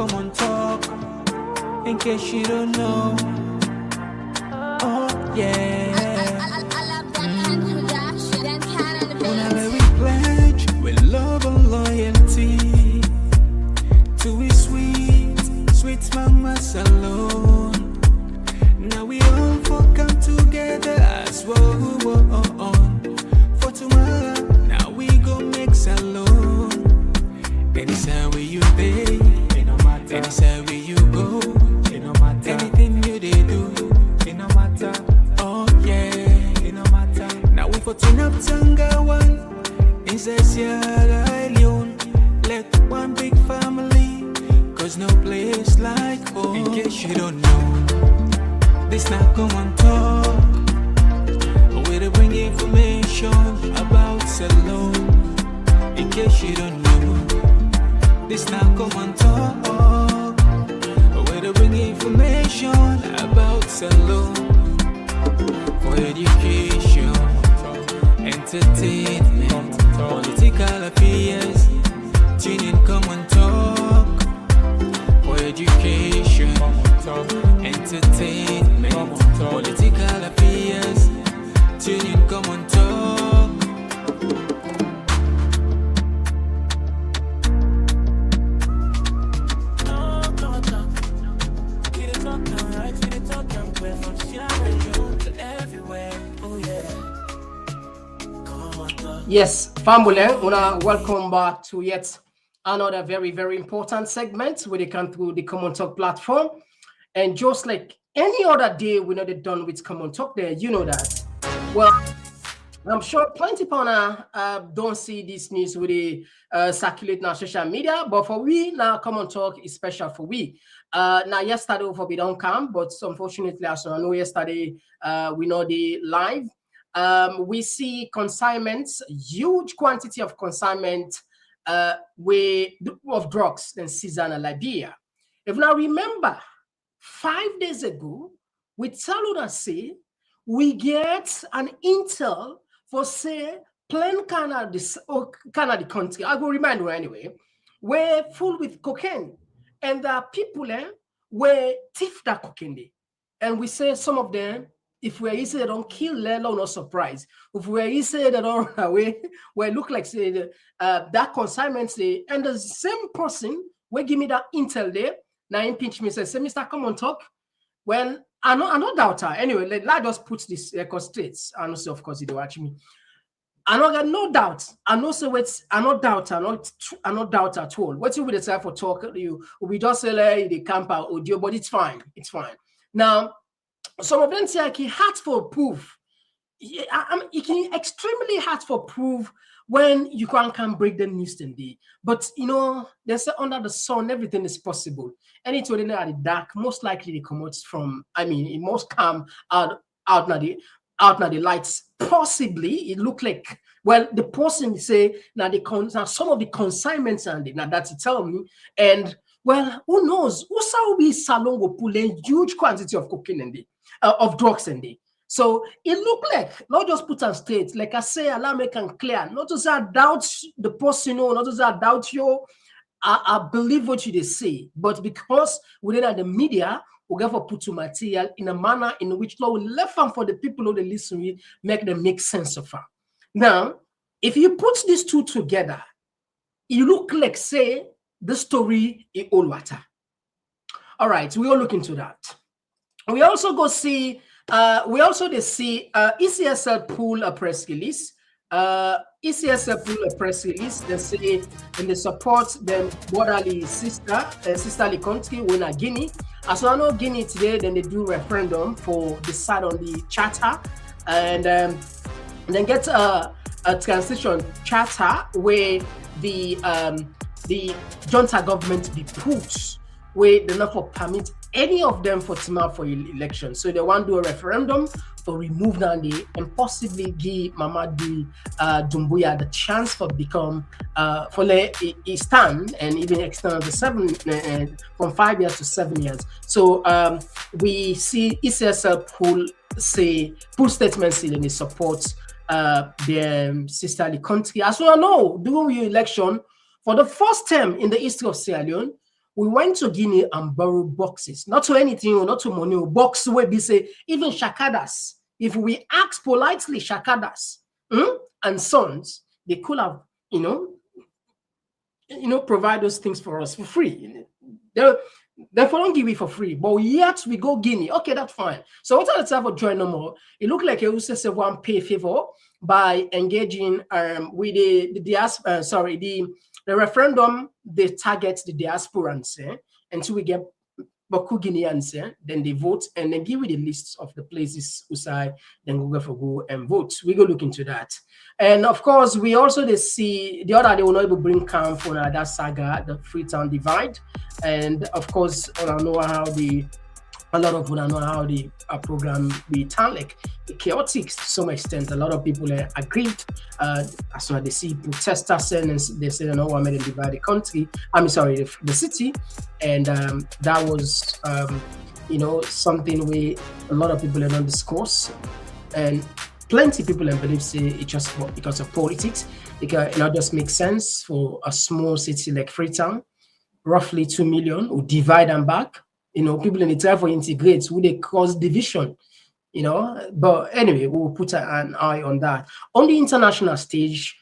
Komon-Tok, in case you don't know. Oh yeah. Whenever we pledge with love and loyalty to we sweet mamas alone. Now we all for come together as one. For tomorrow, now we go make salon. Anytime where you stay, anytime where you go, anything you they do, it no matter. Oh yeah, it no matter. Now we for turn up Tanga one, inside Sierra Leone, like one big family, cause no place like home. In case you don't know, this not Komon-Tok. We to bring information about salon. In case you don't know, this now Komon-Tok. We to bring information about salon for education, entertainment, political affairs. Tune in Komon-Tok for education, entertainment, political affairs. Tune in Komon-Tok. Yes, family, welcome back to yet another very important segment where they come through the Komon-Tok platform. And just like any other day, we're not done with Komon-Tok there, you know that. Well, I'm sure plenty people don't see this news with the circulate on social media, but for we now Komon-Tok is special for we. Now yesterday we don't come, but unfortunately, as I know yesterday we know the live. We see consignments, huge quantity of consignment of drugs in seizure in Liberia. If now remember, 5 days ago, we tell us say we get an intel for say plain Canada country. I will remind you anyway. We're full with cocaine, and the people were thief that cocaine. And we say some of them, if we're easy, they don't kill, let alone no surprise. If we're easy, they don't run away. We look like say that consignment say, and the same person will give me that intel there. Now impeach me say Mr. Komon-Tok. Well, I no doubt her. Anyway, let just put this record straight. I know say of course you watch me. I no got no doubt. I know say what's I no doubt. I no doubt at all. What you would decide for talk you we just say the camper audio, but it's fine. It's fine. Now. Some of them say like hard for proof. It can extremely hard for proof when you can't break the news in the. But you know, they say under the sun everything is possible. And it's when at the dark, most likely they come out from. I mean, it must come out now the lights. Possibly, it look like well the person say now some of the consignments and now that's it tell me and. Well, who knows? Who saw we salon will pull in huge quantity of cocaine in the of drugs in the. So it looked like not just put on straight, like I say, allow me can clear. Not to say I doubt the person, not to say I doubt you. I believe what you say, but because within the media, we have to put to material in a manner in which law will left them for the people who they listen with, make them make sense of it. Now, if you put these two together, you look like say. The story in all water. All right, we all look into that. We also go see. ECSL pull a press release. ECSL pull a press release. They say and they support them borderly sisterly country when a Guinea. As I know Guinea today, then they do referendum for decide on the charter and then get a transition charter where the junta government be put where they not for permit any of them for election. So they want to do a referendum for remove Nandi and possibly give Mamadou Doumbouya the chance for become for a stand and even extend the from 5 years to 7 years. So we see ECSL pull statements in the support their sisterly country. As we all know, during the election, for the first time in the history of Sierra Leone, We went to Guinea and borrowed boxes, not to anything, not to money, box where we say, even shakadas. If we ask politely, shakadas and sons, they could have, provide those things for us for free. They don't give it for free, but yet we go Guinea. Okay, that's fine. So what I have for join no more? It looked like you say one pay favor by engaging with the diaspora. The referendum. They target the diasporans until we get Boku Guineans. Then they vote and then give you the lists of the places usai. Then we go and vote. We go look into that. And of course, we also they see the other they will not able to bring camp for that saga, the Freetown divide. And of course, I know how a lot of people know how the program we turn like chaotic to some extent. A lot of people agreed. As soon as they see protesters and they say, "No, we're going to divide the country." The city, and that was something we a lot of people don't discuss, and plenty of people believe say it just because of politics. It not just makes sense for a small city like Freetown, roughly 2 million, who divide and back. People in the try for integrate, who they cause division, But anyway, we'll put an eye on that. On the international stage,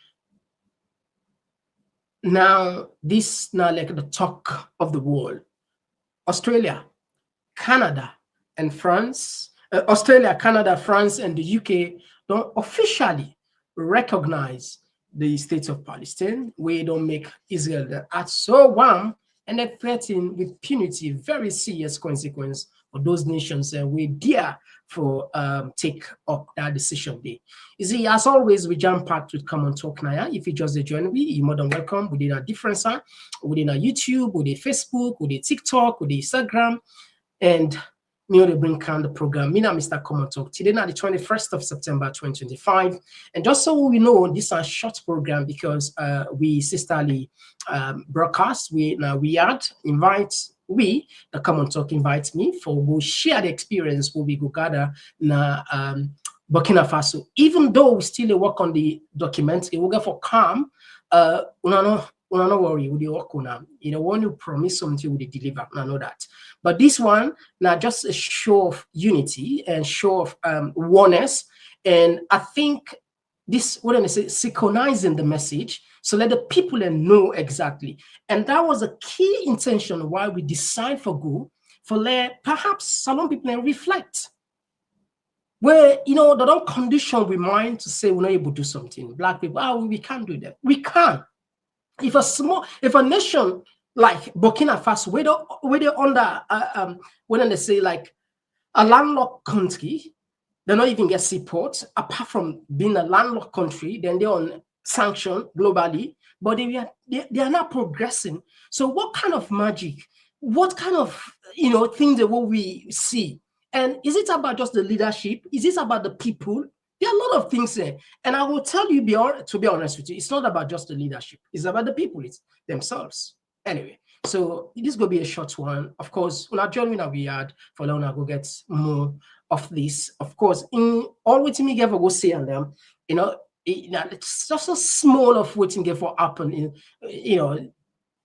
now this now like the talk of the world. Australia, Canada, and France. Australia, Canada, France, and the UK don't officially recognize the state of Palestine. We don't make Israel the at so warm. And they threaten with punity, very serious consequence for those nations we dare for take up that decision day. You see, as always, we jam packed with Komon-Tok now. If you just join me, you're more than welcome. We did a different side. We did a YouTube, we did Facebook, we did TikTok, we did Instagram, and they bring down the program. Me and Mr. Komon-Tok. Today, now the 21st of September 2025. And just so we know, this is a short program because we sisterly broadcast. The Komon-Tok invites me for go share the experience where we go gather na Burkina Faso. Even though we still work on the documentary, we go for calm. No worry, we work on when you promise something, we deliver. I know that. But this one, now just a show of unity and show of oneness. And I think this, what I say, synchronizing the message, so let the people know exactly. And that was a key intention why we decide for go, for let perhaps some people reflect. Where, they don't condition we mind to say we're not able to do something. Black people, we can't do that. We can't. If a nation like Burkina Faso, where they under when they say like a landlocked country, they don't even get support apart from being a landlocked country. Then they're on sanction globally, but they are not progressing. So what kind of magic? What kind of things that what we see? And is it about just the leadership? Is it about the people? There are a lot of things there. And I will tell you, to be honest with you, it's not about just the leadership. It's about the people themselves. Anyway, so this is going to be a short one. Of course, when I join me, we had for Leone, go get more of this. Of course, in all what me give go say on them, it's just a small of what give for happen in,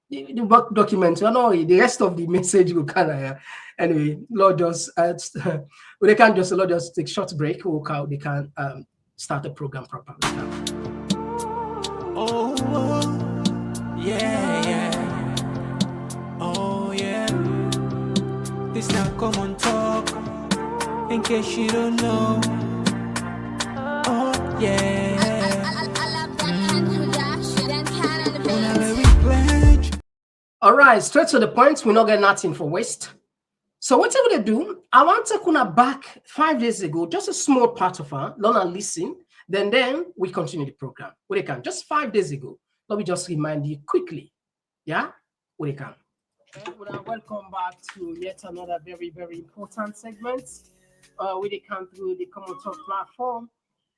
the work document. I know the rest of the message will kind of anyway. Lord just they can just Lord just take short break. They can start the program properly now. Oh, yeah. Oh, yeah. This now Komon-Tok. In case you don't know. Oh, yeah. All right, straight to the point. We're not getting nothing for waste. So what I'm going to do, I want to come back 5 days ago, just a small part of her, learn and listen. Then we continue the program. What they can, just 5 days ago. Let me just remind you quickly. Yeah, what they can. Okay, welcome back to yet another very, very important segment. We they come through the Komon-Tok platform.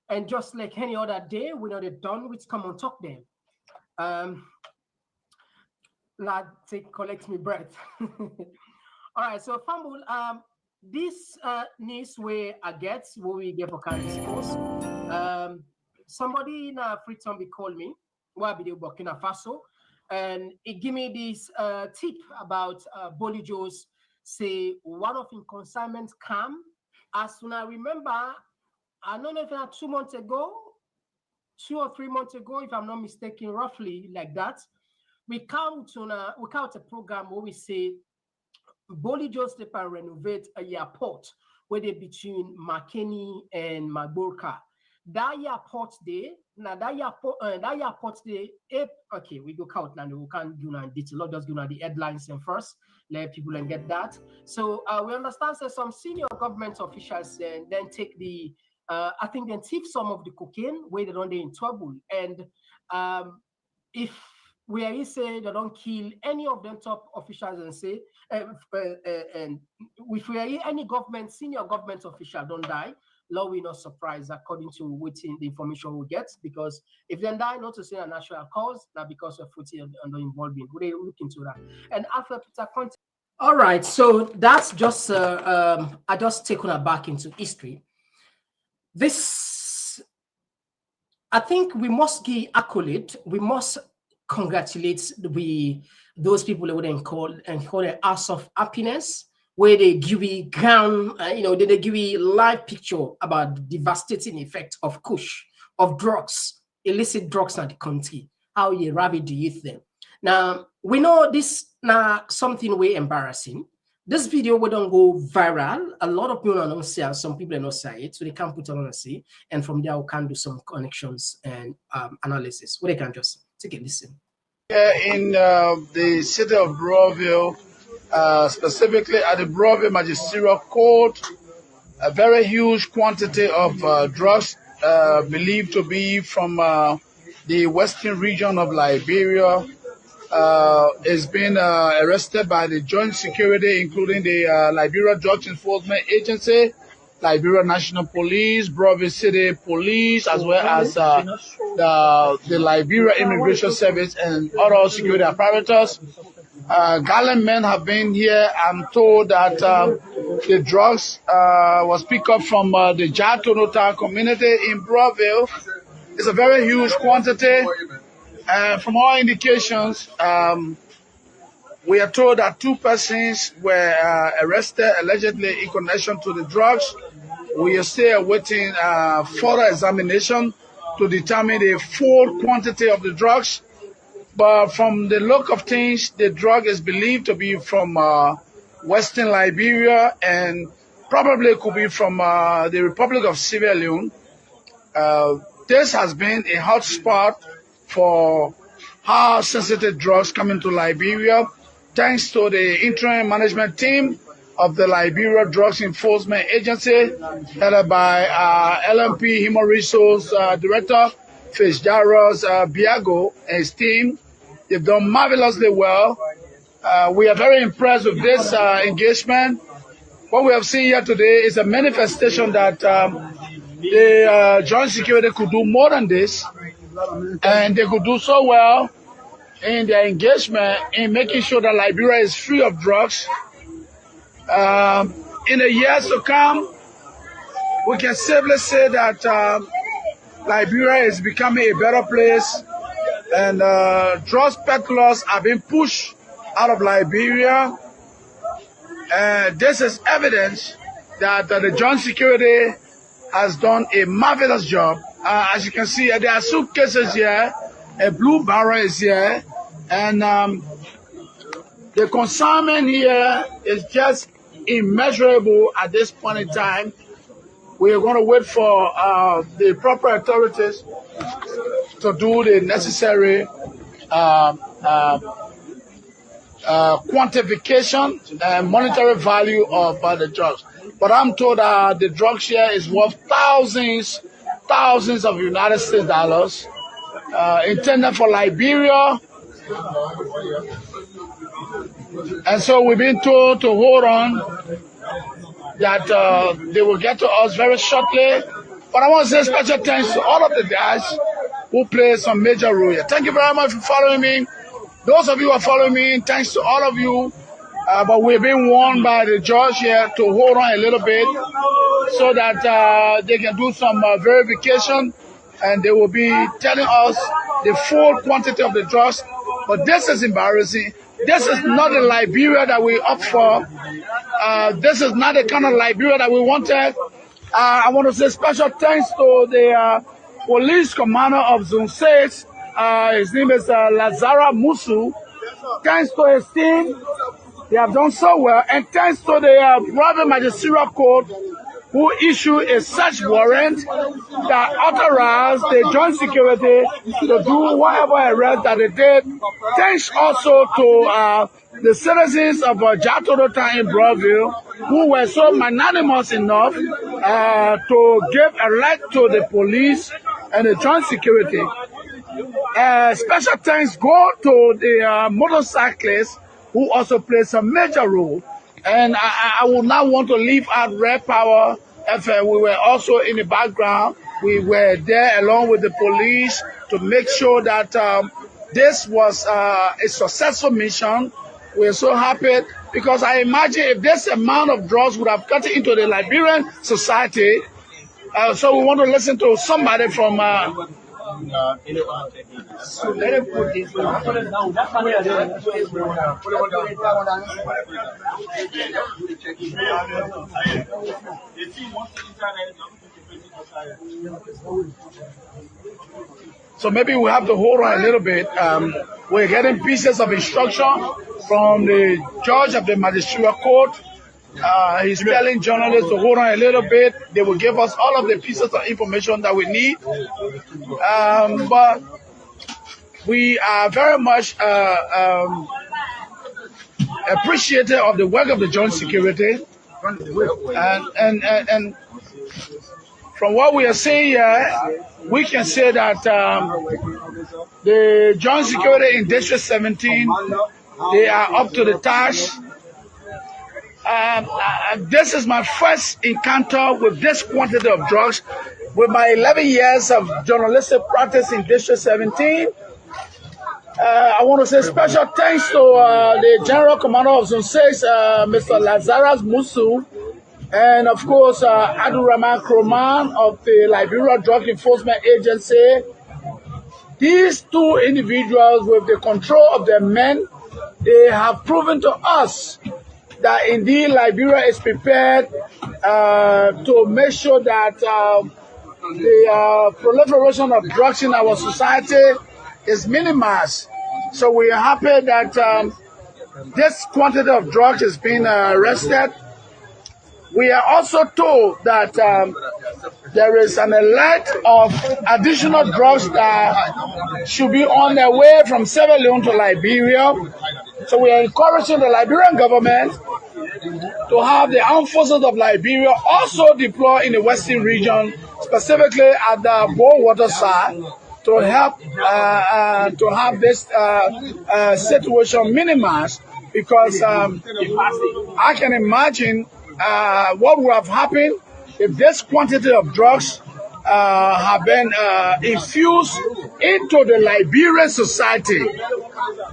And just like any other day, we're not done with Komon-Tok then. Collect me breath. All right, so Fambul, this news where I get what we get for kind of somebody in Freetown be call me, why be Burkina Faso, and it gave me this tip about Bolle Jos. Say one of in consignment come. As soon I remember, I don't know if it 2 months ago, 2 or 3 months ago, if I'm not mistaken, roughly like that. We count a program where we say Bolle Jos they renovate a airport where they between Makeni and Magburka. That airport day, now that airport day, okay, we go count now. We can't do now detail. Let's just do now the headlines and first let people and get that. So we understand that some senior government officials then take the I think then thief some of the cocaine where they don't they in trouble. And if we say they don't kill any of them top officials and say and if we are any government senior government official don't die, law will not surprise according to waiting the information we get, because if they die not to say a natural cause, not because of footy and the involvement. We look into that. And after Peter content. All right, so that's just I just taken it back into history. This, I think we must give accolade, we must congratulate those people that would call it house of happiness, where they give you ground, they give you live picture about the devastating effect of kush, of drugs, illicit drugs in the country, how you ravage the youth them. Now, we know this now something way embarrassing. This video will don't go viral. A lot of people don't see it, some people don't say it, so they can't put it on and see. And from there, we can do some connections and analysis, where they can just take a listen. In the city of Browville, specifically at the Browville Magisterial Court, a very huge quantity of drugs believed to be from the western region of Liberia is being arrested by the joint security, including the Liberia Drugs Enforcement Agency, Liberia National Police, Browville City Police, as well as the Liberia Immigration Service and other security apparatus. Gallant men have been here. I'm told that the drugs was picked up from the Jatonotar community in Browville. It's a very huge quantity. From all indications, we are told that 2 persons were arrested allegedly in connection to the drugs. We are still awaiting further examination to determine the full quantity of the drugs. But from the look of things, the drug is believed to be from Western Liberia and probably could be from the Republic of Sierra Leone. This has been a hot spot for high sensitive drugs coming to Liberia, thanks to the interim management team of the Liberia Drugs Enforcement Agency, headed by LMP Human Resource Director Fitzgerald Biago and his team. They've done marvelously well. We are very impressed with this engagement. What we have seen here today is a manifestation that the joint security could do more than this, and they could do so well in their engagement in making sure that Liberia is free of drugs. In the years to come, we can safely say that Liberia is becoming a better place, and drugs peddlers are being pushed out of Liberia. This is evidence that the joint security has done a marvelous job. As you can see, there are suitcases here, a blue barrel is here, and the consignment here is just immeasurable at this point in time. We are going to wait for the proper authorities to do the necessary quantification and monetary value of the drugs. But I'm told the drugs here is worth thousands of United States dollars, intended for Liberia. And so we've been told to hold on, that they will get to us very shortly. But I want to say special thanks to all of the guys who play some major role here. Thank you very much for following me. Those of you who are following me, thanks to all of you. But we've been warned by the judge here to hold on a little bit so that they can do some verification, and they will be telling us the full quantity of the drugs But this is embarrassing. This is not the Liberia that we opt for. This is not the kind of Liberia that we wanted. I want to say special thanks to the police commander of Zone 6. His name is Lazara Musu. Thanks to his team, they have done so well. And thanks to the Brother Magisterial Court, who issued a search warrant that authorized the joint security to do whatever arrest that they did. Thanks also to the citizens of Jatodota in Broadville, who were so magnanimous enough to give a right to the police and the joint security. Special thanks go to the motorcyclists, who also played a major role. And I would not want to leave out Red Power FM. We were also in the background. We were there along with the police to make sure that this was a successful mission. We're so happy because I imagine if this amount of drugs would have gotten into the Liberian society, so we want to listen to somebody from So let him put this. So maybe we have to hold on a little bit. We're getting pieces of instruction from the judge of the magisterial court. He's telling journalists to hold on a little bit. They will give us all of the pieces of information that we need. But we are very much appreciative of the work of the joint security. And from what we are seeing here, we can say that the joint security in District 17, they are up to the task. This is my first encounter with this quantity of drugs. With my 11 years of journalistic practice in District 17, I want to say special thanks to the General Commander of Zone 6, Mr. Lazarus Musu, and of course, Abdulrahman Kroman of the Liberia Drug Enforcement Agency. These two individuals, with the control of their men, they have proven to us that indeed Liberia is prepared to make sure that the proliferation of drugs in our society is minimized. So we are happy that this quantity of drugs is being arrested. We are also told that there is an alert of additional drugs that should be on their way from Sierra Leone to Liberia. So we are encouraging the Liberian government to have the armed forces of Liberia also deploy in the western region, specifically at the Borewater side, to help to have this situation minimized, because I can imagine what would have happened if this quantity of drugs have been infused into the Liberian society.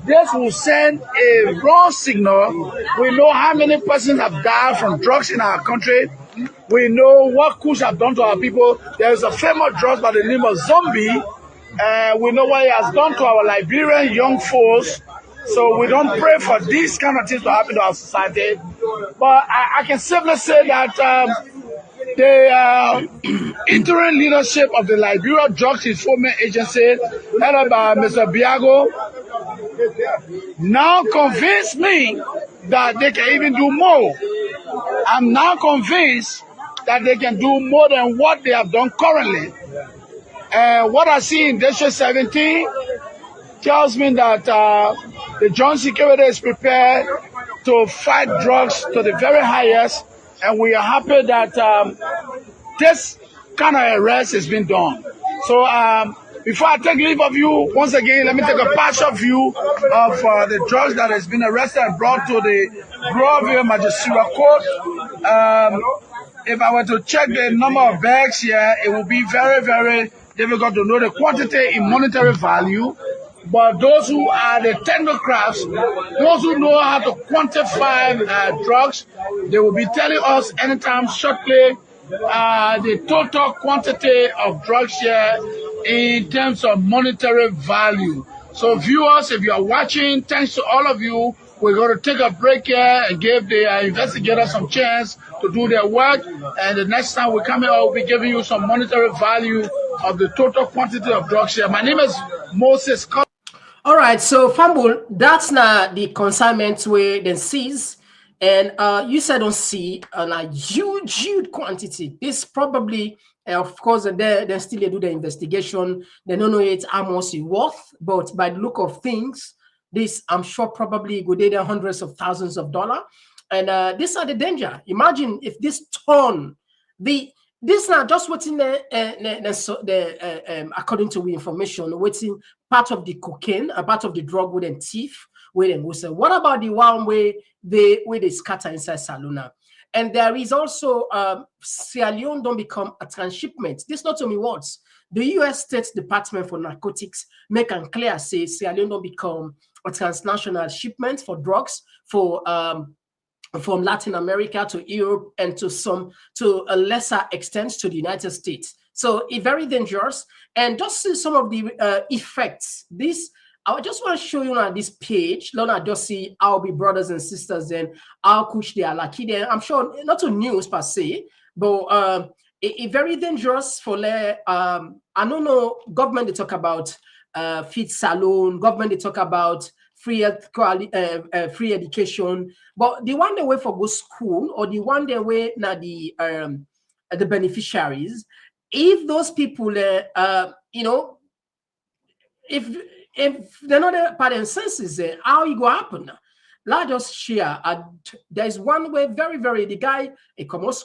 This will send a wrong signal. We know how many persons have died from drugs in our country. We know what Kush have done to our people. There is a famous drug by the name of Zombie. We know what it has done to our Liberian young folks. So we don't pray for these kind of things to happen to our society. But I can simply say that the interim leadership of the Liberia Drugs Enforcement Agency, headed by Mr. Biago, now convinced me that they can even do more. I'm now convinced that they can do more than what they have done currently. And what I see in District 17 tells me that the joint security is prepared to fight drugs to the very highest, and we are happy that this kind of arrest has been done. So before I take leave of you, once again, let me take a partial view of the drugs that has been arrested and brought to the Broadville Magisterial Court. If I were to check the number of bags here, it will be very, very difficult to know the quantity in monetary value. But those who are the technocrats, those who know how to quantify drugs, they will be telling us anytime shortly the total quantity of drugs here in terms of monetary value. So viewers, if you are watching, thanks to all of you. We're going to take a break here and give the investigators some chance to do their work. And the next time we come here, I'll be giving you some monetary value of the total quantity of drugs here. My name is Moses. All right, so Fambul, that's not the consignment where they seize. And you said on see a huge quantity. This probably, of course, they still do the investigation. They don't know it's how much it's worth, but by the look of things, this I'm sure probably go there hundreds of thousands of dollars. And these are the danger. Imagine if this ton, this now just what's in according to the information, what's in part of the cocaine, a part of the drug with them thief. So what about the one where they scatter inside Salona? And there is also Sierra Leone don't become a transshipment. This not only words. The U.S. State Department for Narcotics make and clear say Sierra Leone don't become a transnational shipment for drugs for from Latin America to Europe and to a lesser extent to the United States. So it's very dangerous. And just see some of the effects. I just want to show you on this page. Lona just see our big brothers and sisters and how kush they are lucky. Then I'm sure not a news per se, but it's very dangerous for I don't know, government they talk about feed salon, government they talk about free education, but the one they way for go school or the one they way now the beneficiaries, if those people if they're not part and senses, how it go happen? Let us share. There's one way, very, the guy, college.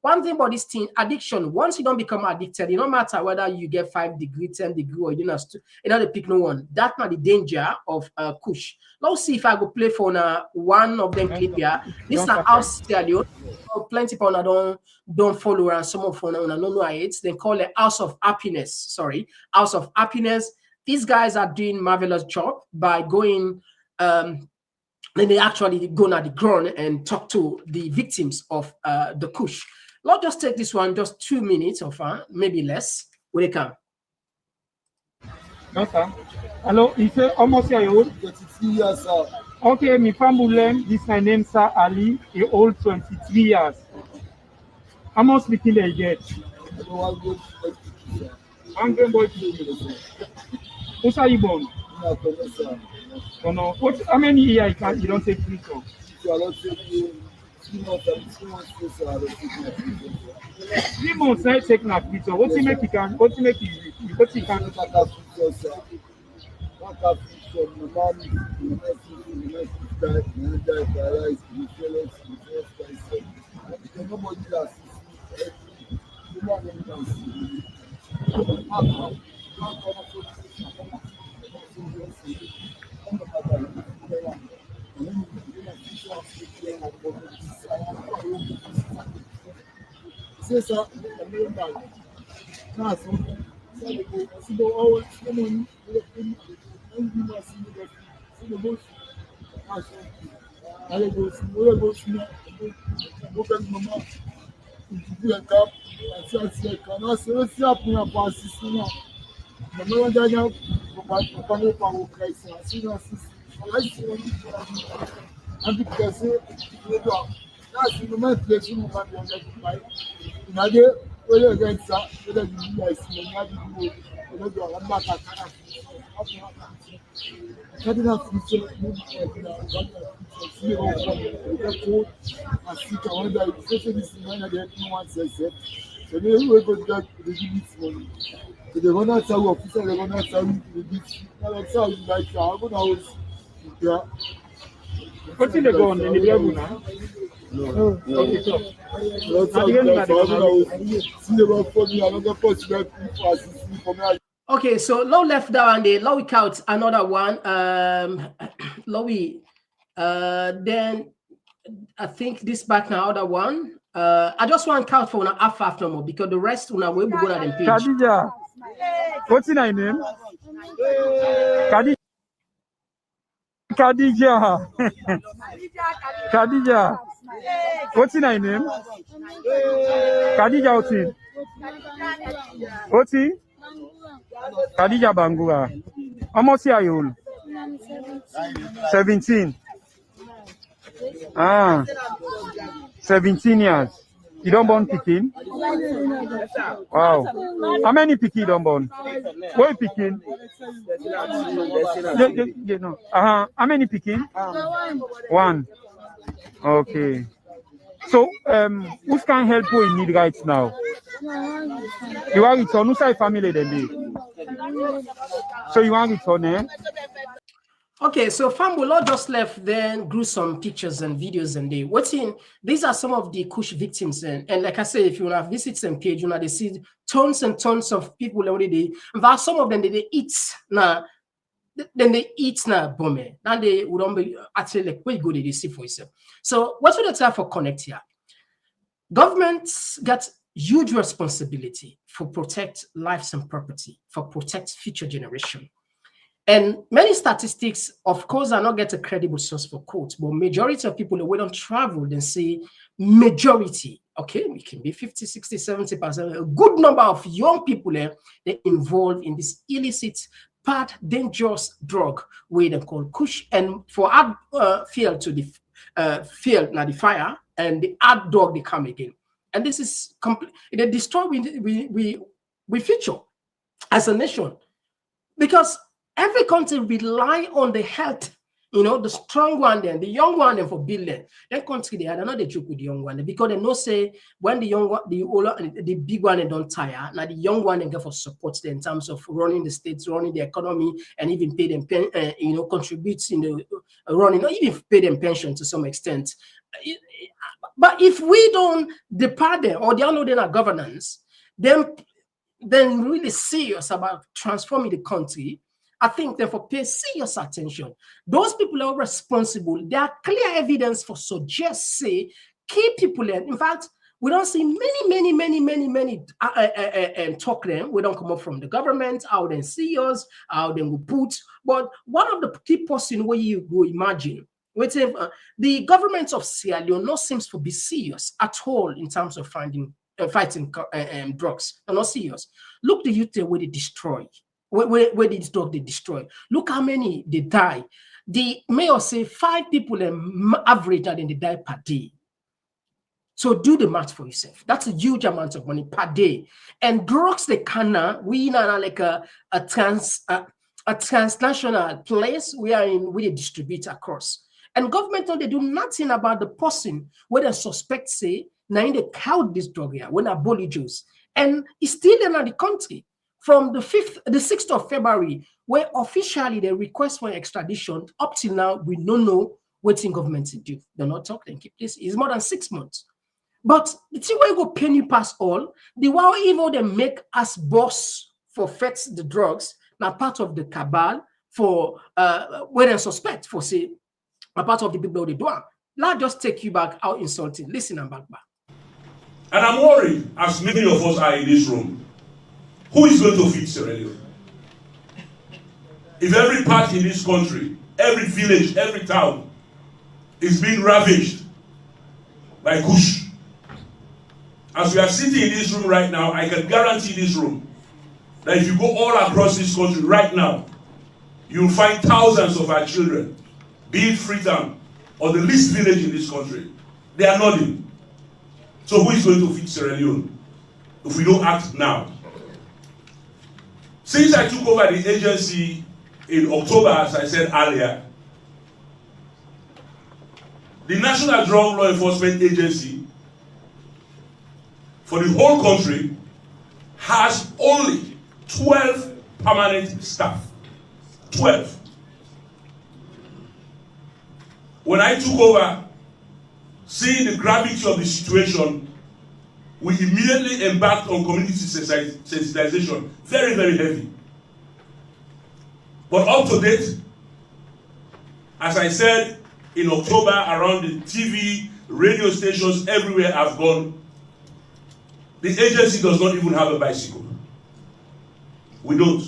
One thing about this thing, addiction, once you don't become addicted, it don't matter whether you get 5 degree, 10 degree, or you don't pick no one. That's not the danger of Kush. Let's see if I go play for one of them clip here. This is an house stereo. Plenty people don't follow and some of them don't know it. They call it House of Happiness. Sorry, House of Happiness. These guys are doing marvelous job by going. Then they actually go on the ground and talk to the victims of the Kush. Let's just take this one, just 2 minutes of maybe less. Will they come? Okay. Hello, you say almost your old? 23 years, sir. Okay, my family, this my name, Sir Ali, he old 23 years. How much little they get? I'm going to who's are you born? Oh, no. How many years you don't take Freetown? 3 months I take na Freetown. What you make you can? What you make you? What you can? What's in the gun in the Bible now? No. Okay, so. Okay, so low left down there, low we count another one. Then I think this back now other one. I just want to count for one half after more because the rest will be good at the page. Khadija. What's in your name? Khadija. Khadija. What's in your name? Khadija, what's in? What's in? Khadija Bangura. How much are you? 17. Ah, 17 years. You don't born Pekin? Wow. How many Pekin don't born? Where Pekin? No. How many Pekin? One. Okay. So, who's can help you in need right now? You want return? Who's your family then? So you want return, eh? Okay, so Fambulo just left then grew some pictures and videos and these are some of the Kush victims and like I say, if you want to visit some page, they see tons and tons of people already. In fact, some of them they eat now. Then they eat now bomb. Now they would be actually like where you go they see for yourself. So what would the for connect here? Governments got huge responsibility for protect lives and property, for protect future generation. And many statistics, of course, are not get a credible source for quotes, but majority of people who don't travel, then say majority, okay, it can be 50, 60, 70%, a good number of young people they involved in this illicit, part dangerous drug, where they call Kush, and for add fuel to the field, now the fire, and the add dog they come again. And this is complete, they destroy we future as a nation, because every country rely on the health, the strong one, then the young one, then for building. That country they had another joke with the young one because they know say when the young one, the older, the big one, they don't tire. Now the young one they get for support in terms of running the states, running the economy, and even pay them, contributes in the running, or even pay them pension to some extent. But if we don't depart them or they are not in our governance, then really serious about transforming the country, I think therefore pay serious attention. Those people are responsible. There are clear evidence for suggest say key people. In fact, we don't see many talk them. We don't come up from the government, how then see us, how then we put. But one of the key person where you go imagine, the government of Sierra Leone not seems to be serious at all in terms of fighting drugs. They're not serious. Look the youth where they destroy. Where this dog they destroy. Look how many they die. The mayor say 5 people average and they die per day. So do the math for yourself. That's a huge amount of money per day. And drugs they can we are like a transnational place we distribute across. And government they do nothing about the person where they suspect say now in the count this drug here when a Bolle Jos. And it's still in the country. From the 6th of February, where officially the request for extradition, up till now, we don't know what in government to do. They're not talking. Keep this. It's more than 6 months. But the thing where you go penny pass all, the while evil they make us boss for fetch the drugs, now part of the cabal for where they suspect for say a part of the people they do. Now just take you back out insulting. Listen and back. And I'm worried, as many of us are in this room. Who is going to feed Sierra Leone? If every part in this country, every village, every town is being ravaged by Kush, as we are sitting in this room right now, I can guarantee this room that if you go all across this country right now, you'll find thousands of our children, be it Freetown or the least village in this country. They are nothing. So who is going to feed Sierra Leone if we don't act now? Since I took over the agency in October, as I said earlier, the National Drug Law Enforcement Agency for the whole country has only 12 permanent staff. 12. When I took over, seeing the gravity of the situation, we immediately embarked on community sensitization, very, very heavy. But up to date, as I said in October, around the TV, radio stations, everywhere I've gone, the agency does not even have a bicycle. We don't.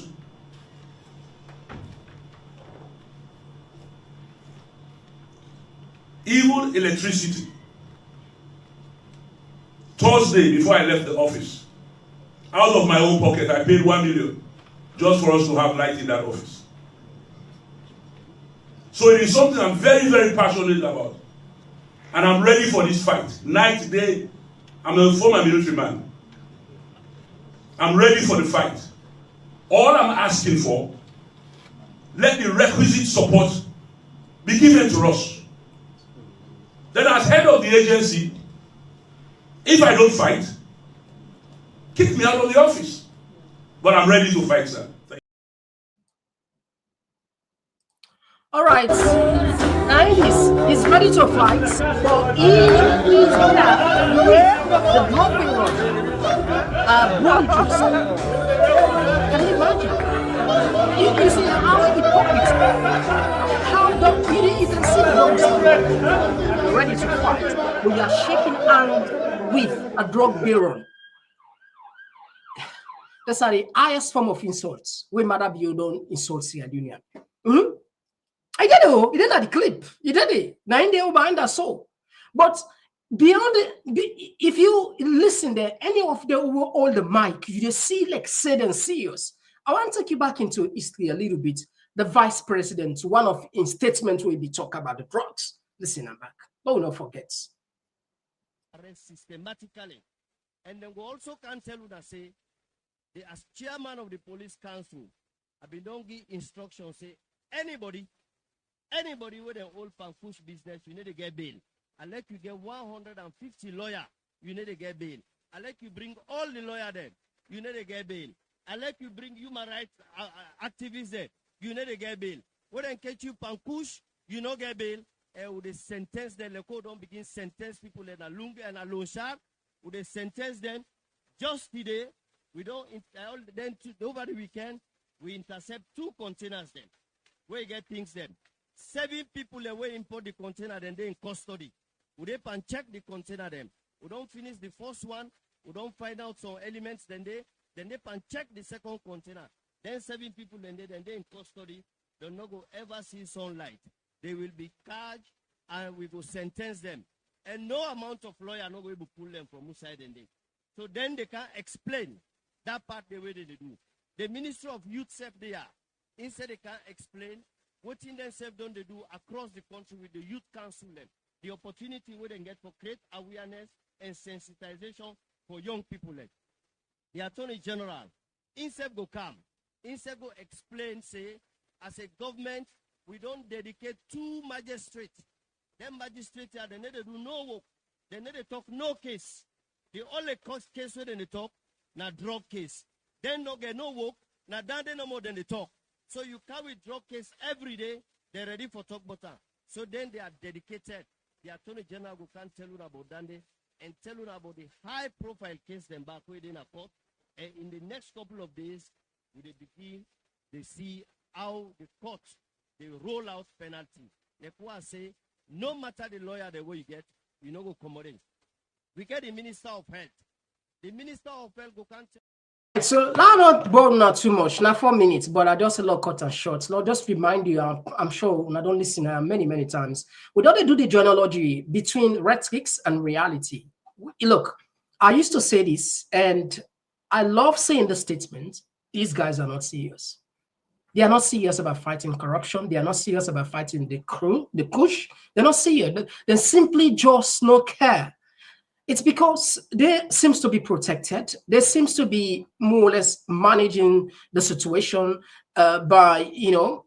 Even electricity. Thursday, before I left the office, out of my own pocket, I paid 1 million just for us to have light in that office. So it is something I'm very, very passionate about. And I'm ready for this fight. Night, day, I'm a former military man. I'm ready for the fight. All I'm asking for, let the requisite support be given to us. Then as head of the agency, if I don't fight, kick me out of the office. But I'm ready to fight, sir. All right. Now he's ready to fight. But he is now where the dropping on Bolle Jos. Can you imagine? You see how hypocrite, how you can see the dogs ready to fight. We are shaking hands with a drug baron. That's the highest form of insults. We matter be you don't insult the union. I did it. He didn't have the clip. He did it. 9 days behind that soul. But beyond it, if you listen there, any of them will hold the mic, you just see like said and serious. I want to take you back into history a little bit. The vice president, one of his statements will be talk about the drugs. Listen, I'm back. But we don't forget. Arrest systematically. And then we also can tell you that say, as chairman of the police council, I've been don't give instructions, say anybody with an old push business, you need to get bail. I let you get 150 lawyer, you need to get bail. I let you bring all the lawyer there, you need to get bail. I let you bring human rights activists there, you need to get bail. When they catch you push, you know get bail. With the sentence, then the code don't begin sentence people in a lung and a loan shark. With the sentence them just today. We don't then over the weekend we intercept 2 containers then where you get things then 7 people away import the container then they in custody. We they can check the container them. We don't finish the first one. We don't find out some elements then they can check the second container. Then 7 people then they in custody. They'll not go ever see sunlight. They will be charged and we will sentence them. And no amount of lawyer no going to pull them from inside and they. So then they can explain that part the way they do. The Ministry of Youth self they are. Instead they can explain what in themselves don't they do across the country with the youth council them. The opportunity we then get for create awareness and sensitization for young people. Like. The Attorney General, instead go come, instead go explain, say, as a government, we don't dedicate 2 magistrates. Them magistrates are they need to do no work. They need to talk no case. The only case where they talk, na drug case. Then no get no work, na down no more than they talk. So you carry drug case every day, they're ready for talk button. So then they are dedicated. The Attorney General can tell you about Dande and tell you about the high profile case them back within a court. And in the next couple of days, we begin, they see how the court, they roll out penalty. Like what I say, no matter the lawyer the way you get, you know go accommodate. We get the Minister of Health. The Minister of Health go can't. So now not bore not too much, not 4 minutes, but I just a lot cut and short. So I'll just remind you, I'm sure I don't listen many times. We don't do the journalogy between rhetorics and reality. Look, I used to say this, and I love saying the statement, these guys are not serious. They are not serious about fighting corruption. They are not serious about fighting the kush. They're not serious. They simply just not care. It's because they seems to be protected. They seems to be more or less managing the situation by, you know,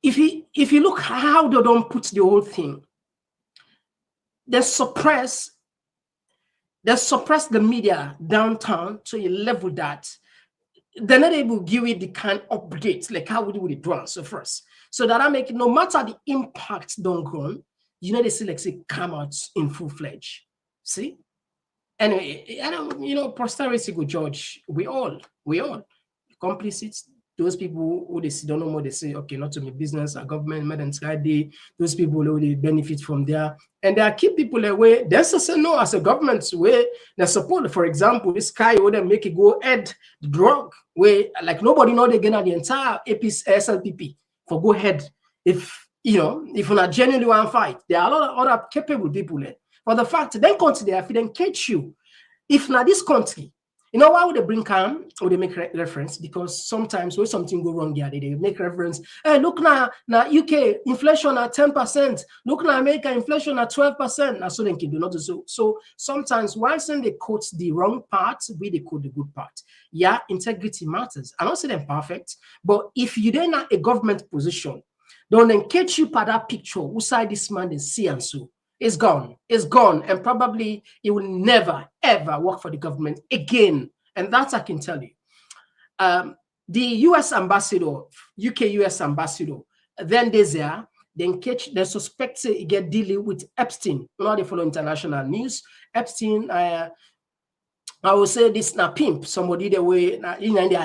if you look how they don't put the whole thing, they suppress the media downtown to a level that they're not able to give it the kind of updates like how we do with the drones. So first, so that I make no matter the impact don't go, you know, they still like say come out in full-fledged. See? Anyway, I don't, you know, posterity go judge. We all complicit. Those people who they don't know more, they say, okay, not to me business, a government, made and sky day, those people who they benefit from there. And they keep people away. There's also no as a government way they support, for example, this guy would make it go ahead the drug where like nobody know they get the entire SLPP for go ahead. If you know, if you're not genuinely want to fight, there are a lot of other capable people there. For the fact they country there, if they catch you, if not this country, You know why would they bring calm? Would they make reference? Because sometimes when something go wrong here, they make reference. Hey, look now UK inflation at 10%. Look now America inflation at 12%. Now so they can do not so. So sometimes while saying they quote the wrong part, we they quote the good part. Yeah, integrity matters. I don't say them perfect, but if you then not a government position, don't then catch you by that picture. Who side this man and see and so. It's gone. It's gone. And probably it will never, ever work for the government again. And that I can tell you. The US ambassador, UK US ambassador, then there's there, then catch the suspect say he get dealing with Epstein. You know, they follow international news. Epstein, I will say this na pimp, somebody the way they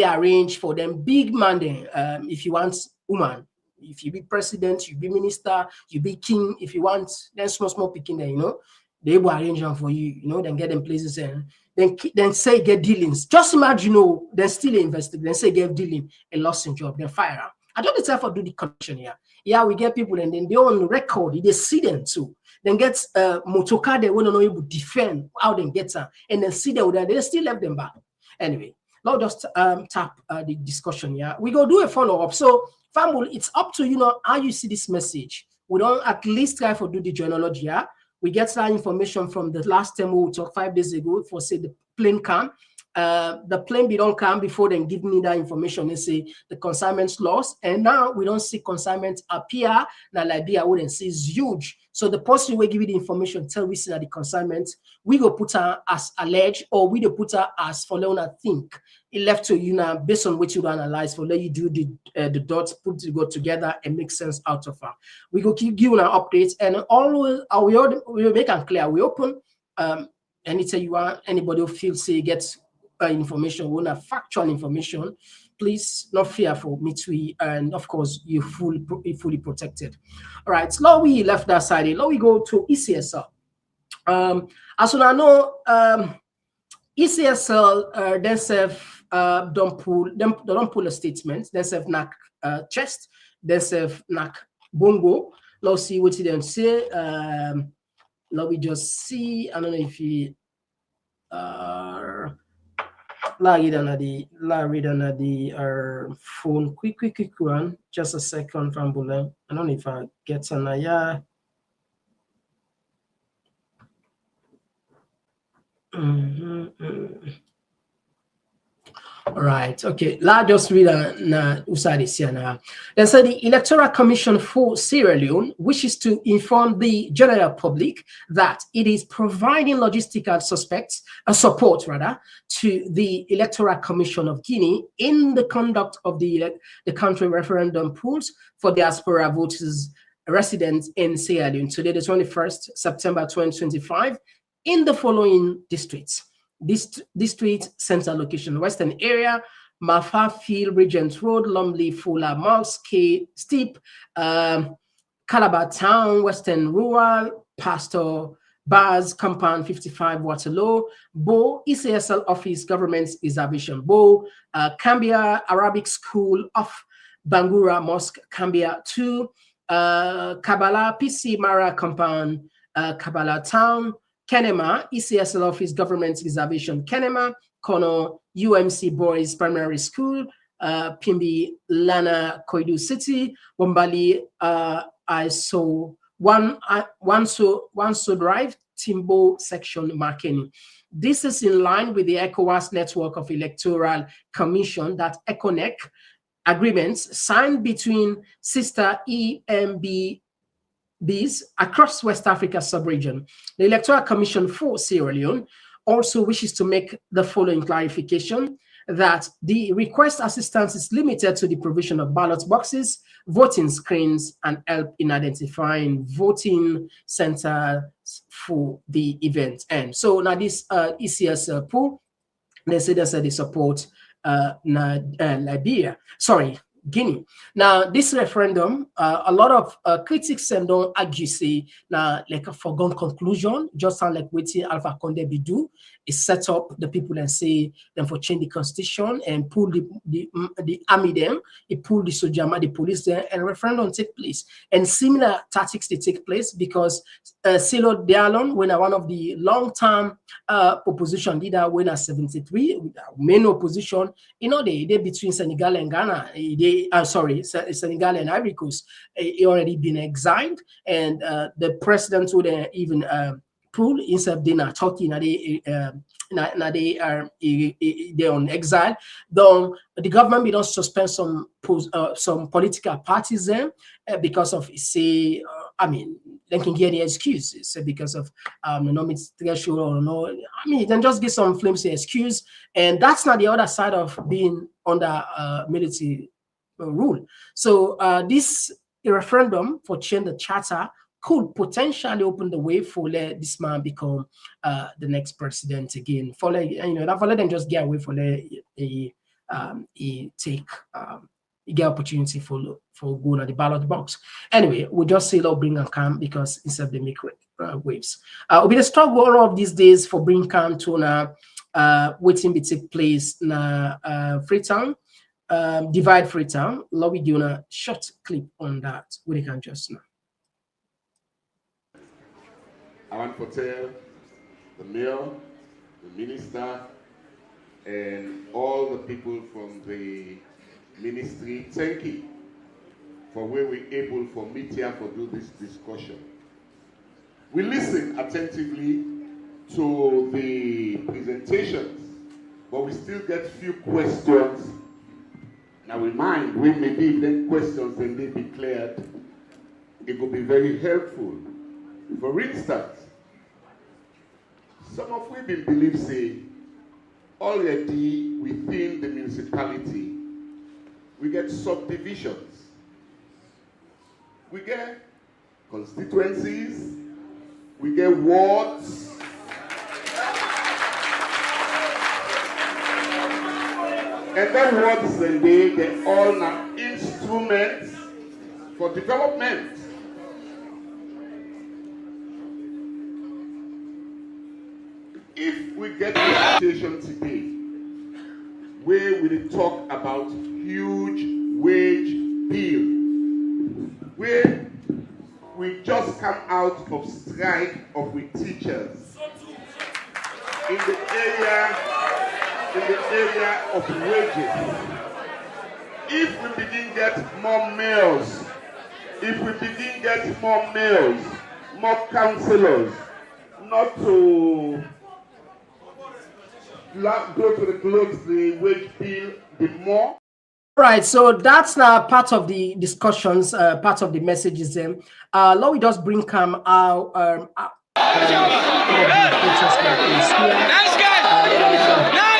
arrange for them big man there. If you want woman. If you be president, you be minister, you be king. If you want, then small picking there, you know, they will arrange them for you, you know, then get them places and then say get dealings. Just imagine, you know, then still investigate, then say get dealing, a lost in job, then fire out. I don't tell for do the connection here. Yeah, we get people and then they on record, they see them too. Then get motoka they want to know able to defend how they get her, and then see them they still left them back. Anyway, now just tap the discussion here. We go do a follow-up. So family, it's up to you know how you see this message. We don't at least try to do the journalogy. Yeah? We get that information from the last time we talked 5 days ago for say the plane come. The plane be don't come before then give me that information. They say the consignment's lost, and now we don't see consignment appear. Now Liberia wouldn't see is huge. So the person will give you the information, tell we see that the consignment we go put her as alleged, or we go put her as for Leone think. It left to you now based on what you analyze for let you do the dots, put to go together and make sense out of her. We go keep giving our updates and always we make it clear. We open anytime you want anybody who feels say gets information, we want factual information. Please not fear for me to, and of course you fully protected. All right, so now we left that side. Now we go to ECSL. As soon as I know, ECSL themselves don't pull a statement. Themselves knock chest. Themselves knock bongo. Now see what they say. Now we just see. I don't know if he la read on the phone. Quick one. Just a second from Bolle. I don't know if I get on yeah. All right, okay. Let's just read now. They said the Electoral Commission for Sierra Leone wishes to inform the general public that it is providing logistical support to the Electoral Commission of Guinea in the conduct of the country referendum polls for diaspora voters residents in Sierra Leone today, the 21st September 2025, in the following districts. District center location: Western area, Mafa Field, Regent Road, Lumley, Fuller, Mouse, K, Steep, Calabar Town, Western Rural, Pastor Bars, Compound 55, Waterloo, Bo, ECSL Office, Government Exhibition, Bo, Cambia Arabic School of Bangura Mosque, Cambia 2, Kabbalah, PC Mara Compound, Kabbalah Town, Kenema, ECSL Office, Government Exhibition, Kenema, Kono, UMC Boys Primary School, Pimbi, Lana, Koidu City, Wombali, ISO, one so Drive, Timbo Section, Markeni. This is in line with the ECOWAS network of Electoral Commission, that ECONEC agreements signed between sister EMB across West Africa sub-region. The Electoral Commission for Sierra Leone also wishes to make the following clarification: that the request assistance is limited to the provision of ballot boxes, voting screens, and help in identifying voting centers for the event. And so now this ECS pool, they say they support Liberia. Sorry, Guinea. Now, this referendum, a lot of critics don't argue, say, now, like a foregone conclusion, just sound like waiting Alpha Conde be do, is set up the people and say them for change the constitution and pull the army them, it pull the soldier, the police there, and referendum take place. And similar tactics they take place because Silo Dialon, when one of the long-term opposition leader, when at 73, main opposition, you know, they between Senegal and Ghana, Senegal and Ivory Coast, he already been exiled, and the president would even pull instead of dinner talking. They are on exile. Though the government will not suspend some political parties there because of, say, I mean, they can get the excuse because of no threshold or no. I mean, then just get some flimsy excuse, and that's not the other side of being under military rule. So this referendum for change the charter could potentially open the way for let this man become the next president again. For let, you know, that for let them just get away for let get opportunity for going at the ballot box. Anyway, we'll just say let's bring and calm because instead of the make waves. It'll be the struggle all of these days for bring calm to waiting to take place na Freetown, divide Freetown. Let we do a short clip on that. We can just now. I want to tell the mayor, the minister, and all the people from the ministry, thank you for where we're able for media for do this discussion. We listen attentively to the presentations, but we still get few questions. Now we mind, we may give them questions and they be cleared. It will be very helpful. For instance, some of we believe say already within the municipality we get subdivisions, we get constituencies, we get wards, and then wards and they all now instruments for development. If we get the presentation today, where we talk about huge wage bill, where we just come out of strike of with teachers in the area of wages. If we begin get more males, more councillors, not to go to the clothes, the wage bill, the more. Right, so that's now part of the discussions, part of the messages. Then, let me just bring come out. Nice guy. Nice.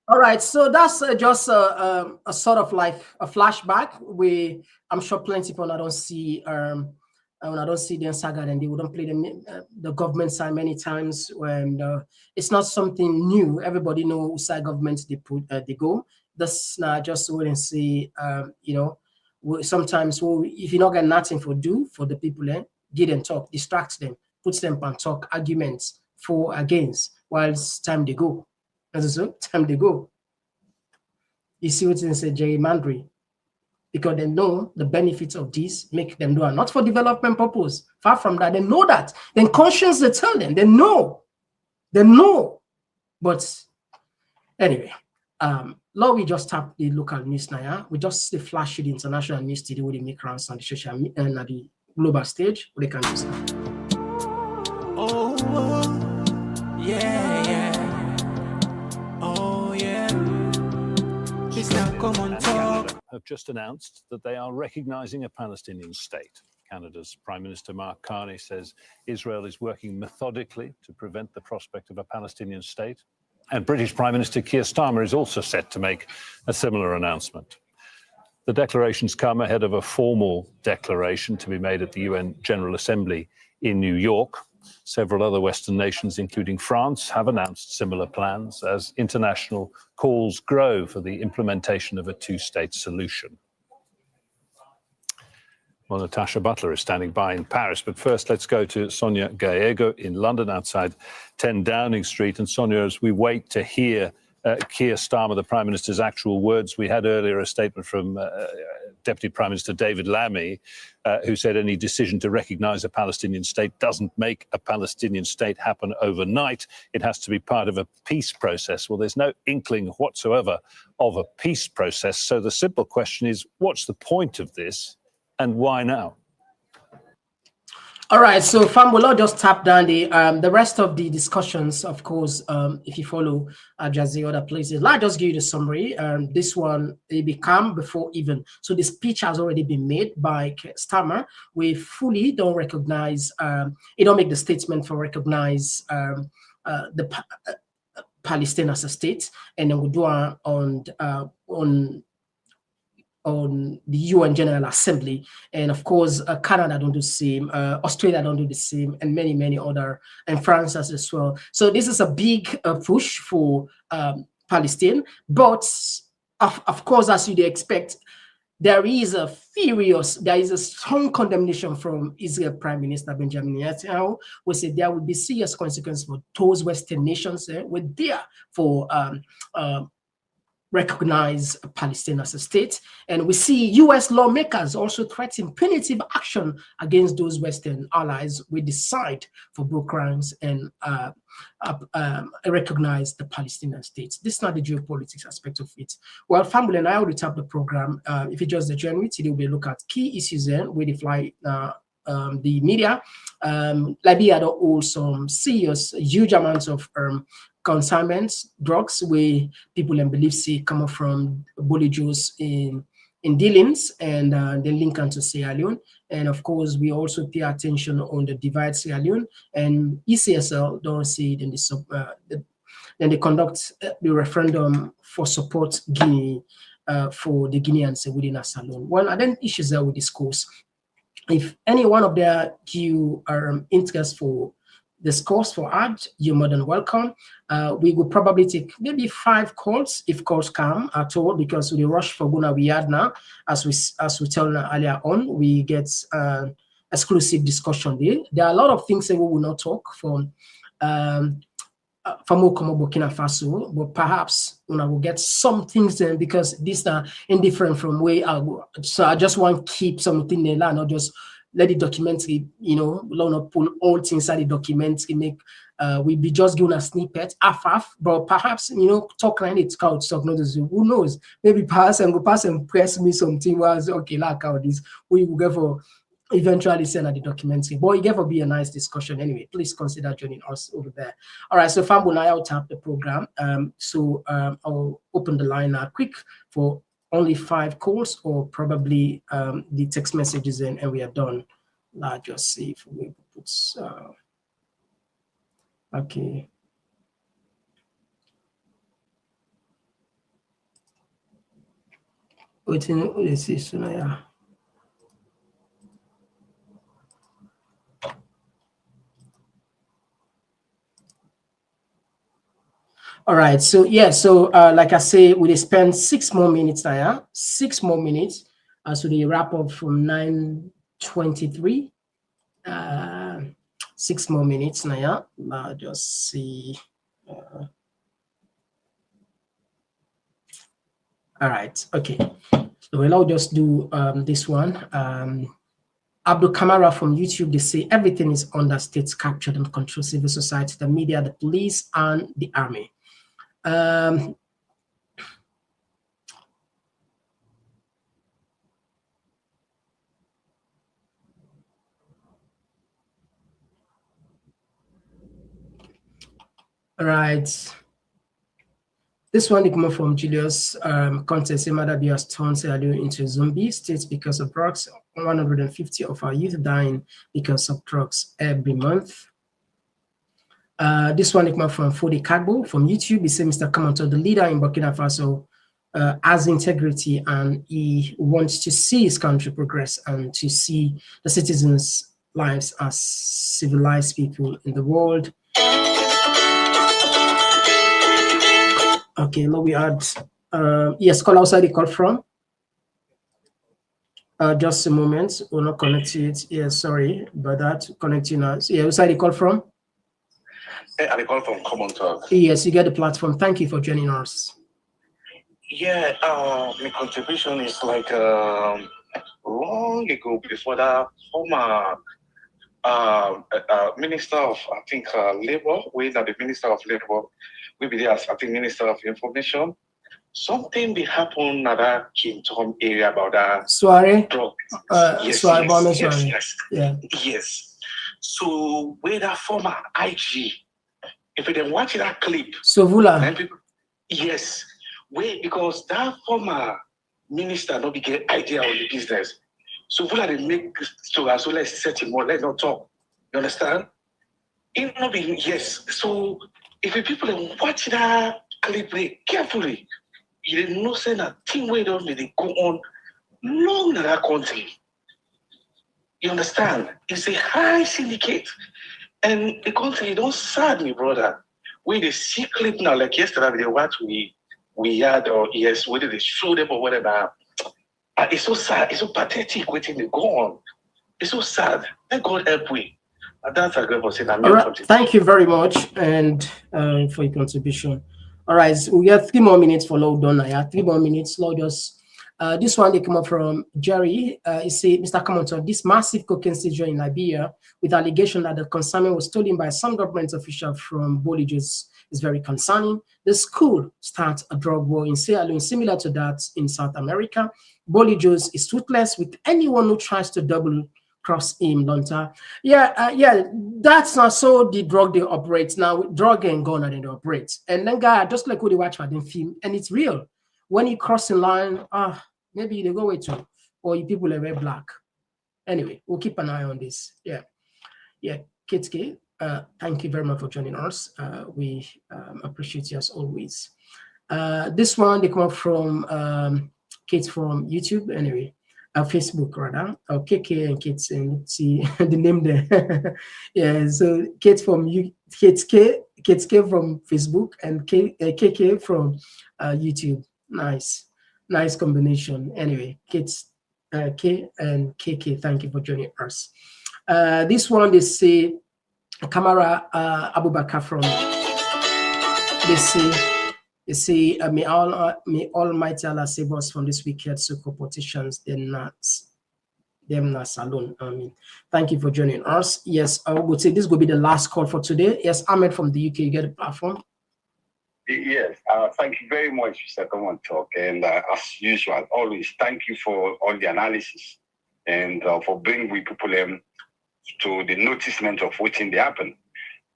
All right, so that's just a sort of like a flashback. I'm sure plenty of people I don't see when I don't see the saga, and they wouldn't play the government side many times when it's not something new. Everybody knows whose side governments they go. That's not just wait and see. Sometimes if you not get nothing for do for the people, get them talk, distract them, puts them on talk arguments for against. While it's time they go. As so time they go. You see what they say, gerrymandering, because they know the benefits of this make them do it, not for development purpose. Far from that, they know that. Then conscience they tell them, they know. But anyway, Law, we just tap the local news now. Yeah? We just flash the international news today with the make rounds on the social media and at the global stage. They can use now. Oh, yeah, yeah. Oh, yeah. It's now Komon-Tok. Have just announced that they are recognizing a Palestinian state. Canada's Prime Minister Mark Carney says Israel is working methodically to prevent the prospect of a Palestinian state. And British Prime Minister Keir Starmer is also set to make a similar announcement. The declarations come ahead of a formal declaration to be made at the UN General Assembly in New York. Several other Western nations, including France, have announced similar plans as international calls grow for the implementation of a two-state solution. Well, Natasha Butler is standing by in Paris, but first let's go to Sonia Gallego in London outside 10 Downing Street. And Sonia, as we wait to hear Keir Starmer, the Prime Minister's actual words, we had earlier a statement from Deputy Prime Minister David Lammy, who said any decision to recognise a Palestinian state doesn't make a Palestinian state happen overnight. It has to be part of a peace process. Well, there's no inkling whatsoever of a peace process. So the simple question is, what's the point of this? And why now? All right, so Fam will just tap down the rest of the discussions, of course, if you follow just the other places. Let's just give you the summary. This one, it became before even. So the speech has already been made by Starmer. We fully don't recognize, it don't make the statement for recognize the Palestine as a state, and then we'll do on the UN General Assembly, and of course Canada don't do the same, Australia don't do the same, and many other, and France as well. So this is a big push for Palestine, but of course, as you'd expect, there is a strong condemnation from Israel Prime Minister Benjamin Netanyahu, who said there will be serious consequences for those Western nations with there for recognize Palestine as a state. And we see US lawmakers also threaten punitive action against those Western allies who decide for war crimes and recognize the Palestinian states. This is not the geopolitics aspect of it. Well, family and I will tap the program. If you just join me today, we'll look at key issues then where they fly the media. Liberia hold some serious, huge amounts of consignments, drugs, where people and believe see come from Bolle Jos in dealings, and then link onto Sierra Leone. And of course, we also pay attention on the divide Sierra Leone, and ECSL don't see it in the then they conduct the referendum for support Guinea for the Guineans within us alone. Well, and then issues that we discuss. If any one of their you are interest for this course for ad, you're more than welcome. We will probably take maybe 5 calls if calls come at all, because with the rush for Guna we had now, as we told earlier on, we get exclusive discussion there. There are a lot of things that we will not talk from Burkina Faso, but perhaps we'll get some things then, because these are indifferent from where I go. So I just want to keep something there, not just let the documentary, not pull all things out the documentary, make we be just given a snippet, half, but perhaps, talk like it's couch talk, not as who knows, maybe pass and press me something was okay, like how this, we will get for eventually send out the documentary, but it gave be a nice discussion anyway. Please consider joining us over there. All right, so Fambo, now I'll tap the program. I'll open the line quick for only 5 calls, or probably the text messages in, and we are done. Let's just see if we put okay. Let's see, so yeah. All right, so yeah, so like I say, we spend 6 more minutes now, 6 more minutes. So the wrap up from 9:23. 6 more minutes now. I'll just see. All right, okay. So we'll just do this one. Abdul Kamara from YouTube, they say everything is under state captured and control civil society, the media, the police, and the army. All right. This one coming from Julius. Content say Madabia's turned Sierra into zombie states because of drugs. 150 of our youth dying because of drugs every month. This one coming from Fodi Kagbo from YouTube. He said Mr. Komon-Tok, the leader in Burkina Faso, has integrity and he wants to see his country progress and to see the citizens' lives as civilized people in the world. Okay, now we had yes, call outside the call from. Just a moment, we're not connected. Yes, sorry about that. Connecting us. Yeah, outside the call from. I call from Komon-Tok. Yes, you get the platform. Thank you for joining us. Yeah, my contribution is like long ago before that former Minister of, I think, Labor, we are the Minister of Labor, we be there as, I think, Minister of Information. Something be happen at that Kintom area about that Soiree? Yes, Yeah. Yes. So, where that former IG, if you didn't watch that clip, so Vula. Yes. Wait, because that former minister not be get idea on the business. So Vula they make so let's set him more, let's not talk. You understand? It not be yes. So if the people watch that clip carefully, you didn't know say that thing where they go on long in that country. You understand? It's a high syndicate. And the country don't sad me, brother. We the see clip now, like yesterday, they watch we had, or yes, whether they show them or whatever. It's so sad, it's so pathetic waiting to go on. It's so sad. Let God help we. That's a good question. All right. Thank you very much and for your contribution. All right, so we have 3 more minutes for Lord Donna. Yeah, 3 more minutes. Lord just this one they come up from Jerry. He said, Mr. Komon-Tok, this massive cocaine seizure in Liberia with allegation that the consignment was stolen by some government official from Bolle Jos is very concerning. The school starts a drug war in Sierra Leone, similar to that in South America. Bolle Jos is ruthless with anyone who tries to double cross him, Lonta. Yeah, that's not so the drug they operate now. Drug and gun and they operate. And then guy, just like what they watch for the film, and it's real. When you cross the line, maybe they go way too, or you people are very black. Anyway, we'll keep an eye on this. Yeah, Kitske, thank you very much for joining us. We appreciate you as always. This one they come up from Kate from YouTube. Anyway. Facebook rather, or KK and Kate, and see the name there. Yeah, so Kate from Kate K from Facebook and KK from YouTube. Nice combination. Anyway, Kate K and KK, thank you for joining us. This one they say Kamara Abubakar from they say, may Almighty Allah save us from this wicked so-called politicians, them not alone. I mean, thank you for joining us. Yes, I would say this will be the last call for today. Yes, Ahmed from the UK, you get a platform. Yes, thank you very much, Mr. Komon-Tok. And as usual, always thank you for all the analysis and for bringing people to the noticement of what's in the happen.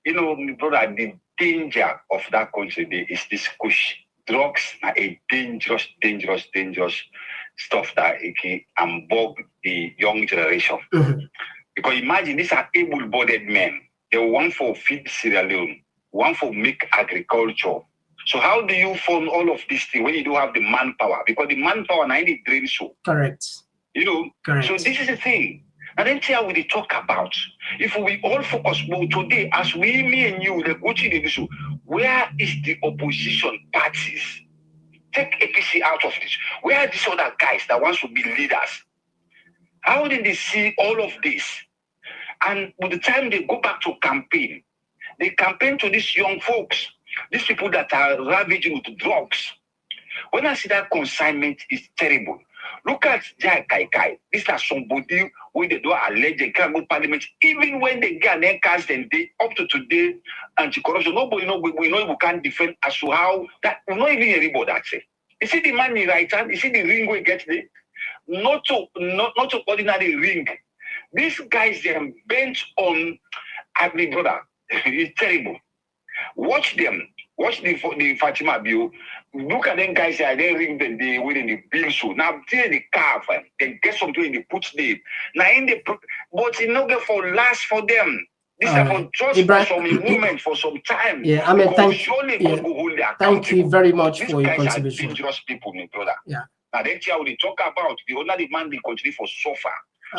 You know, my brother, the danger of that country is this push. Drugs are a dangerous stuff that it can unbog the young generation. Mm-hmm. Because imagine these are able-bodied men. They want for feed Sierra Leone, one for make agriculture. So how do you fund all of these things when you don't have the manpower? Because the manpower now need drain so. Correct. You know. Correct. So this is the thing. And then here we talk about, if we all focus more today, as we, me and you, the coaching issue, where is the opposition parties? Take APC out of this. Where are these other guys that wants to be leaders? How did they see all of this? And by the time they go back to campaign, they campaign to these young folks, these people that are ravaging with drugs. When I see that consignment is terrible. Look at Jai Kai Kai. This is somebody where they do allege they can't go parliament. Even when they get their cast and they up to today anti-corruption, nobody know we can't defend as to how that we not even hear about that say. You see the man in right hand, you see the ring we get there? Not to ordinary ring. These guys they are bent on ugly brother. It's terrible. Watch them. Watch the Fatima bill. Look at them guys here. They ring them. They win in the bill. So now they the car. They get something in the put name. Now in the but it not get for last for them. This is for just for some moment for some time. Yeah, I mean, thank you very much for your contribution. Dangerous people, my brother. Yeah. Now then, here we talk about the owner demand they continue for suffer.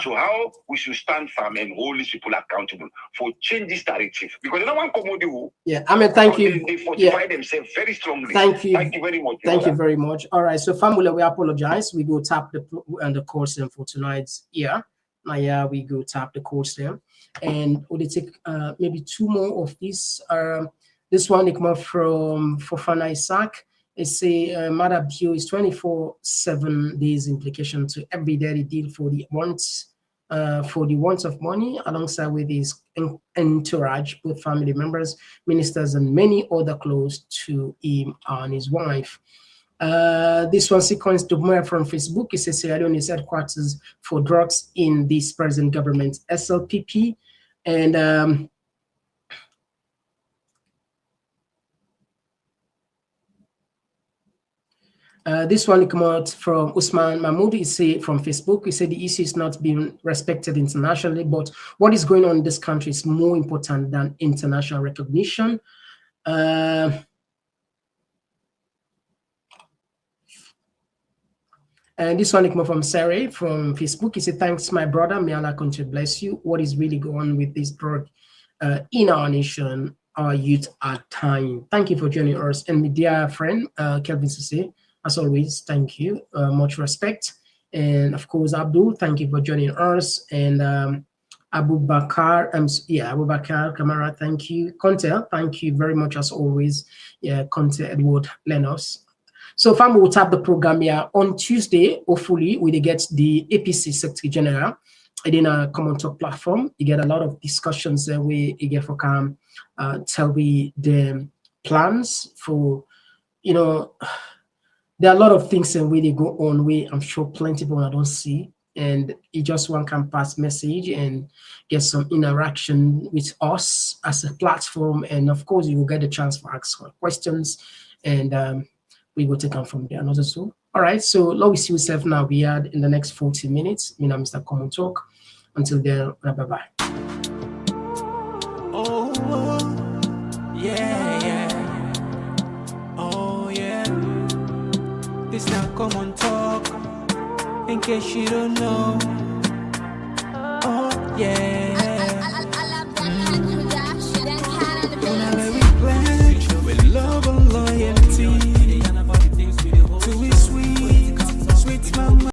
So how we should stand firm and hold these people accountable for change this narrative, because no one come do. Yeah, I mean, thank you. They fortify themselves very strongly. Thank you very much. Thank you very much. All right, so family, we apologize. We go tap the course then for tonight's year. Now, yeah, we go tap the course there, and we'll take maybe 2 more of these. This one come from Fofana Isaac. It's a matter view is 24/7 days implication to every daily deal for the wants of money, alongside with his entourage, both family members, ministers, and many other close to him and his wife. This one sequence to more from Facebook. It says Sierra Leone is headquarters for drugs in this present government SLPP, and this one come out from Usman Mahmoud. He say from Facebook. He said the issue is not being respected internationally, but what is going on in this country is more important than international recognition. And this one come from Sarah from Facebook. He said, "Thanks, my brother. May Allah continue to bless you. What is really going on with this drug in our nation? Our youth are dying." Thank you for joining us, and my dear friend Kelvin Sisse. As always, thank you. Much respect. And of course, Abdul, thank you for joining us. And Abu Bakar, Abu Bakar Kamara, thank you. Conte, thank you very much as always. Yeah, Conte Edward Lenos. So family will tap the program here on Tuesday. Hopefully, we get the APC Secretary General in a Komon-Tok platform. You get a lot of discussions where you get for tell we the plans for, you know, there are a lot of things and way they go on way I'm sure plenty of people I don't see, and it just one can pass message and get some interaction with us as a platform, and of course you will get a chance to ask questions, and we will take on from there. Not so. All right, so let me see yourself now. We had in the next 40 minutes. Me and Mr. Komon-Tok. Until then, bye bye. Oh, yeah, yeah. Oh, yeah. This now Komon-Tok. In case you don't know.